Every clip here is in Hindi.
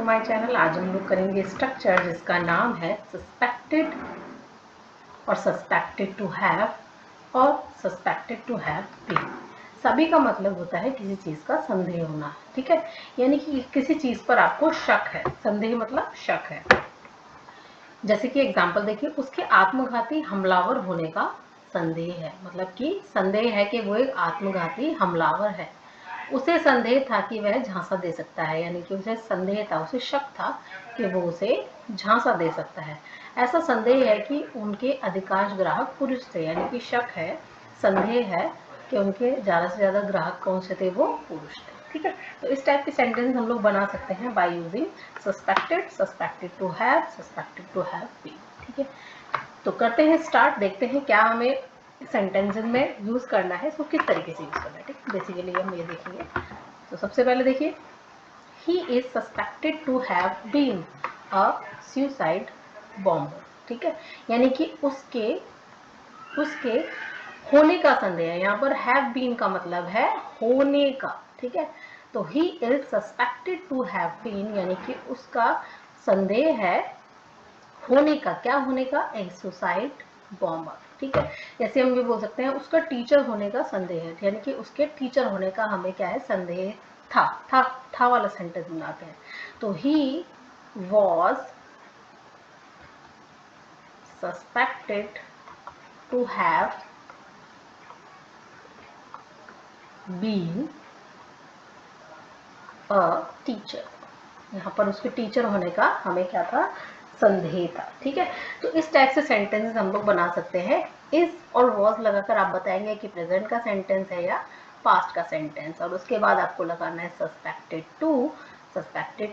My channel. आज हम लोग करेंगे स्ट्रक्चर जिसका नाम है सस्पेक्टेड और सस्पेक्टेड टू हैव और सस्पेक्टेड टू हैव बीन। सभी का मतलब होता है किसी चीज का संदेह होना, ठीक है, यानी कि किसी चीज पर आपको शक है। संदेह मतलब शक है। जैसे कि एग्जाम्पल देखिए, उसके आत्मघाती हमलावर होने का संदेह है, मतलब कि संदेह है कि वो एक आत्मघाती हमलावर है। उसे संदेह था कि वह झांसा दे सकता है, यानी कि उसे संदेह था, उसे शक था कि वो उसे झांसा दे सकता है। ऐसा संदेह है कि उनके अधिकांश ग्राहक पुरुष थे, यानी कि शक है, संदेह है कि उनके ज़्यादा से ज़्यादा ग्राहक कौन से थे, वो पुरुष थे। ठीक है, तो इस टाइप के सेंटेंस हम लोग बना सकते हैं by using suspected, suspected to have, suspected to have been. ठीक है, तो करते हैं स्टार्ट, देखते हैं क्या हमें सेंटेंसेस में यूज करना है, इसको किस तरीके से यूज करना है। ठीक है, बेसिकली हम ये देखेंगे। तो सबसे पहले देखिए, he is suspected to have been a suicide bomber. ठीक है, यानी कि उसके होने का संदेह है। यहाँ पर हैव बीन का मतलब है होने का। ठीक है, तो he is suspected to have been, यानी कि उसका संदेह है होने का, क्या होने का, एक सुसाइड बॉम्बर। ठीक है, जैसे हम ये बोल सकते हैं उसका टीचर होने का संदेह है, यानी कि उसके टीचर होने का हमें क्या है, संदेह था वाला सेंटेंस बनाते हैं। तो he was suspected to have been a teacher. यहाँ पर उसके टीचर होने का हमें क्या था, संदेह था। ठीक है, तो इस टाइप से सेंटेंसेस हम लोग बना सकते हैं। इज और वॉज लगाकर आप बताएंगे कि प्रेजेंट का सेंटेंस है या पास्ट का सेंटेंस, और उसके बाद आपको लगाना है सस्पेक्टेड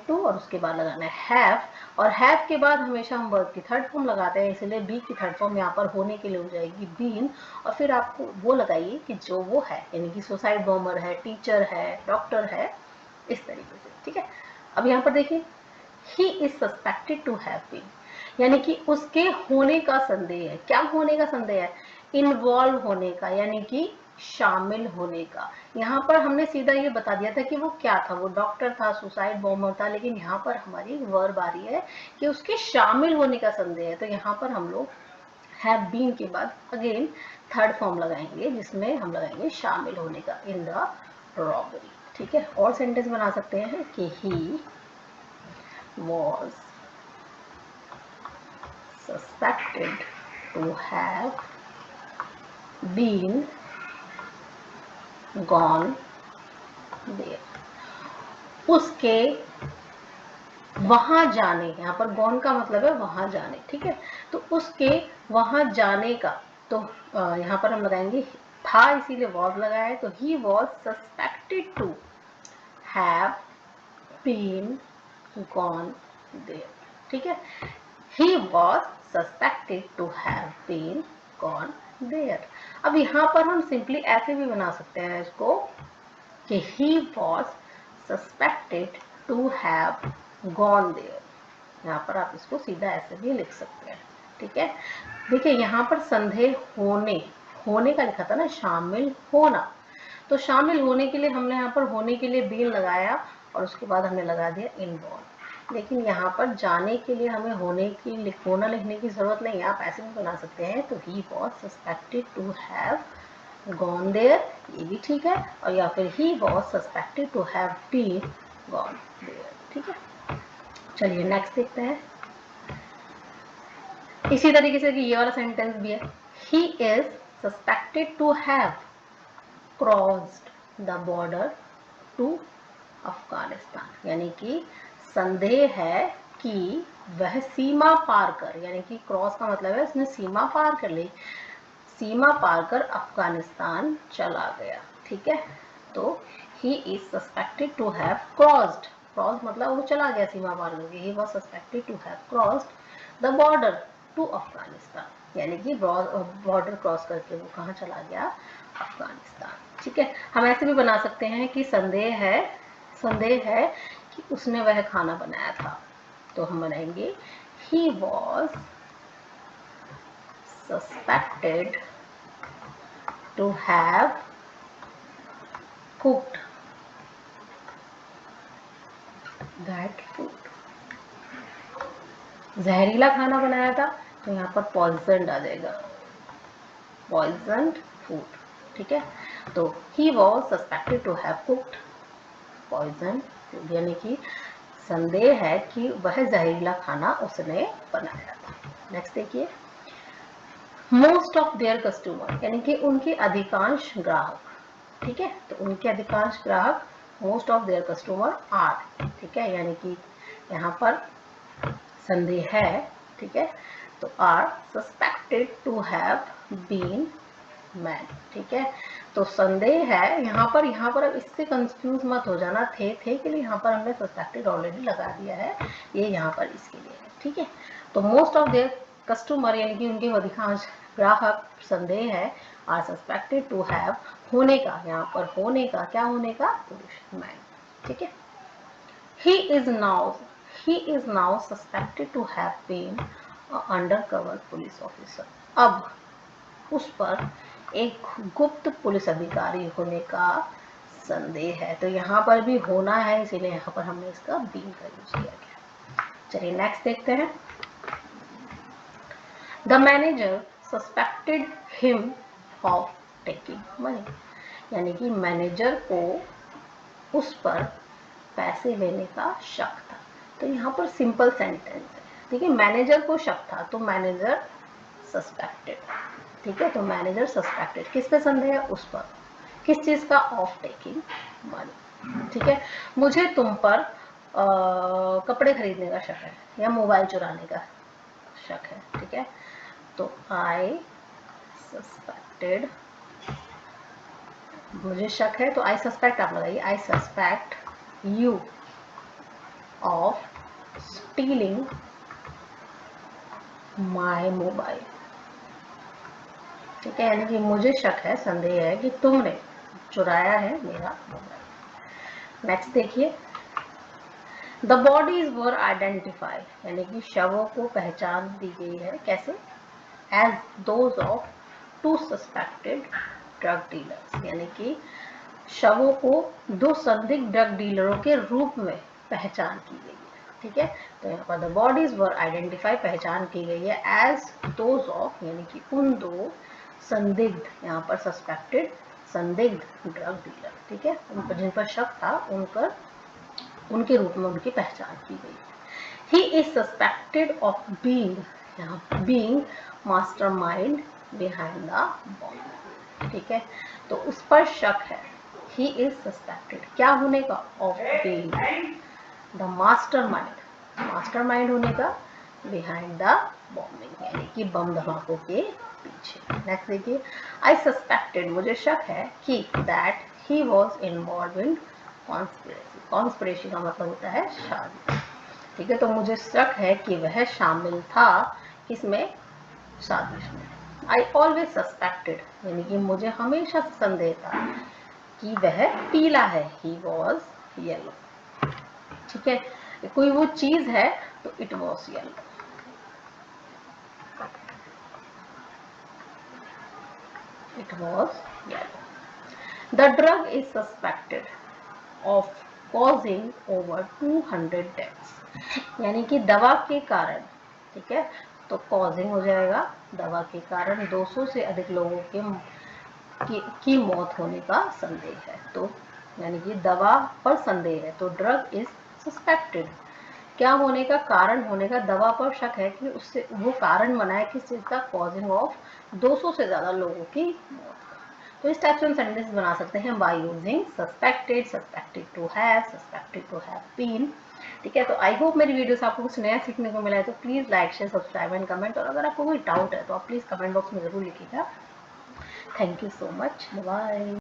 टू और उसके बाद लगाना है हैव, और हैव के बाद हमेशा हम वर्ब की थर्ड फॉर्म लगाते हैं, इसलिए बी की थर्ड फॉर्म यहाँ पर होने के लिए हो जाएगी बीन, और फिर आपको वो लगाइए कि जो वो है, यानी कि सुसाइड बॉम्बर है, टीचर है, डॉक्टर है, इस तरीके से। ठीक है, अब यहाँ पर देखिए, he is suspected to have been, यानी कि उसके होने का संदेह है। क्या होने का संदेह है, इन्वॉल्व होने का, यानी कि शामिल होने का। यहाँ पर हमने सीधा ये बता दिया था कि वो क्या था, वो डॉक्टर था, सुसाइड बॉम्बर था, लेकिन यहाँ पर हमारी वर्ब आ रही है कि उसके शामिल होने का संदेह है। तो यहाँ पर हम लोग हैव बीन के बाद अगेन थर्ड फॉर्म लगाएंगे, जिसमें हम लगाएंगे शामिल होने का, इन द रॉबरी। ठीक है, और सेंटेंस बना सकते हैं कि he was suspected to have been gone there। उसके वहां जाने, यहाँ पर गॉन का मतलब है वहां जाने। ठीक है, तो उसके वहां जाने का, तो यहाँ पर हम लगाएंगे था, इसीलिए वॉज लगाया है, तो he was suspected to have been gone there. ठीक है, he was suspected to have been gone there। अब यहाँ पर हम सिंपली ऐसे भी बना सकते हैं इसको कि he was suspected to have gone there। यहाँ पर आप इसको सीधा ऐसे भी लिख सकते हैं। ठीक है, देखिए यहाँ पर संदेह होने का लिखा था ना, शामिल होना, तो शामिल होने के लिए हमने यहाँ पर होने के लिए बीन लगाया और उसके बाद हमने लगा दिया इन्वॉल्व। लेकिन यहाँ पर जाने के लिए हमें होना लिखने की जरूरत नहीं है, आप ऐसे भी बना सकते हैं। तो he was suspected to have gone there, ये भी ठीक है, और या फिर he was suspected to have been gone there. ठीक है, चलिए नेक्स्ट देखते हैं। इसी तरीके से ये वाला सेंटेंस भी है, he is suspected to have crossed the border to Afghanistan, यानी कि संदेह है कि वह सीमा पार कर, यानी कि क्रॉस का मतलब है उसने सीमा पार कर ली, सीमा पार कर अफगानिस्तान चला गया। ठीक है, तो he is suspected to have crossed, cross मतलब वो चला गया सीमा पार करके, he was suspected to have crossed the border to Afghanistan, यानी कि बॉर्डर क्रॉस करके वो कहाँ चला गया, अफगानिस्तान। ठीक है, हम ऐसे भी बना सकते हैं कि संदेह है कि उसने वह खाना बनाया था, तो हम बनाएंगे he was suspected to have cooked that food. जहरीला खाना बनाया था तो यहाँ पर पॉइजन आ जाएगा, पॉइजन्ड फूड। ठीक है, तो he was suspected to have cooked poison food, यानी कि संदेह है कि वह जहरीला खाना उसने बनाया था। नेक्स्ट देखिए, मोस्ट ऑफ देयर कस्टमर, यानी कि उनके अधिकांश ग्राहक। ठीक है, तो उनके अधिकांश ग्राहक, most of their customer are. ठीक है, यानी कि यहाँ पर संदेह है। ठीक है, तो are suspected to have been man. ठीक है, तो संदेह है यहाँ पर अब इससे कंफ्यूज मत हो जाना, थे के लिए यहाँ पर हमने सस्पेक्टेड ऑलरेडी लगा दिया है, ये यहाँ पर इसके लिए है। ठीक है, तो मोस्ट ऑफ देयर कस्टमर, यानी कि उनके अधिकांश ग्राहक, संदेह है, आर सस्पेक्टेड टू हैव, होने का, यहाँ पर होने का, क्या होने का, पुरुष, मैन। ठीक है, he is now suspected to have been an undercover police officer। अब उस पर एक गुप्त पुलिस अधिकारी होने का संदेह है, तो यहाँ पर भी होना है, इसीलिए यहाँ पर हमने इसका बीन का यूज किया गया। चलिए नेक्स्ट देखते हैं। The manager suspected him of taking money, यानी कि मैनेजर को उस पर पैसे लेने का शक था। तो यहाँ पर सिंपल सेंटेंस है। ठीक है, मैनेजर को शक था तो मैनेजर सस्पेक्टेड। ठीक है, तो मैनेजर सस्पेक्टेड, किस पे संदेह है, उस पर, किस चीज का, ऑफ टेकिंग मनी। ठीक है, मुझे तुम पर कपड़े खरीदने का शक है या मोबाइल चुराने का शक है। ठीक है, तो आई सस्पेक्टेड, मुझे शक है तो आई सस्पेक्ट आप लगाइए, आई suspect you of stealing my mobile. ठीक है, यानी कि मुझे शक है, संदेह है कि तुमने चुराया है मेरा मोबाइल। नेक्स्ट देखिए, द बॉडीज वर आइडेंटिफाइड, यानी कि शवों को पहचान दी गई है, कैसे, as those of two suspected drug dealers, यानी कि शवों को दो संदिग्ध ड्रग डीलरों के रूप में पहचान की गई है। ठीक है, तो यहाँ पर द बॉडीज वर आइडेंटिफाई, पहचान की गई है, एज दोज ऑफ, यानी कि उन दो संदिग्ध, यहाँ पर सस्पेक्टेड, संदिग्ध ड्रग डीलर। ठीक है, उन पर जिन पर शक था, उन पर, उनके रूप में उनकी पहचान की गई है। He is suspected of being, यहाँ being mastermind behind the bomb. ठीक है, तो उस पर शक है, he is suspected, क्या होने का, of being the mastermind होने का, behind the bombing, यानी कि बम धमाकों के पीछे। नेक्स्ट देखिए, I suspected, मुझे शक है कि that he was involved in conspiracy का मतलब होता है साजिश। ठीक है, तो मुझे शक है कि वह शामिल था किसमें, साजिश में। I always suspected, यानी कि मुझे हमेशा संदेह था कि वह पीला है, he was yellow। ठीक है, कोई वो चीज है तो it was yellow। It was yellow। The drug is suspected of causing over 200 deaths, यानी कि दवा के कारण, ठीक है, तो causing हो जाएगा, दवा के कारण 200 से अधिक लोगों की मौत होने का संदेह है। तो यानी कि दवा पर संदेह है, तो ड्रग इज सस्पेक्टेड, क्या होने का, कारण होने का, दवा पर शक है कि उससे वो कारण बना है किस चीज का, कॉजिंग ऑफ 200 से ज्यादा लोगों की मौत का। तो इस टाइप से हम सेंटेंस बना सकते हैं by using suspected, suspected to have been. ठीक है, तो आई होप मेरी वीडियो से आपको कुछ नया सीखने को मिला है, तो please like, share, subscribe and comment, और अगर आपको कोई डाउट है तो आप प्लीज कमेंट बॉक्स में जरूर लिखिएगा। Thank you so much. Bye.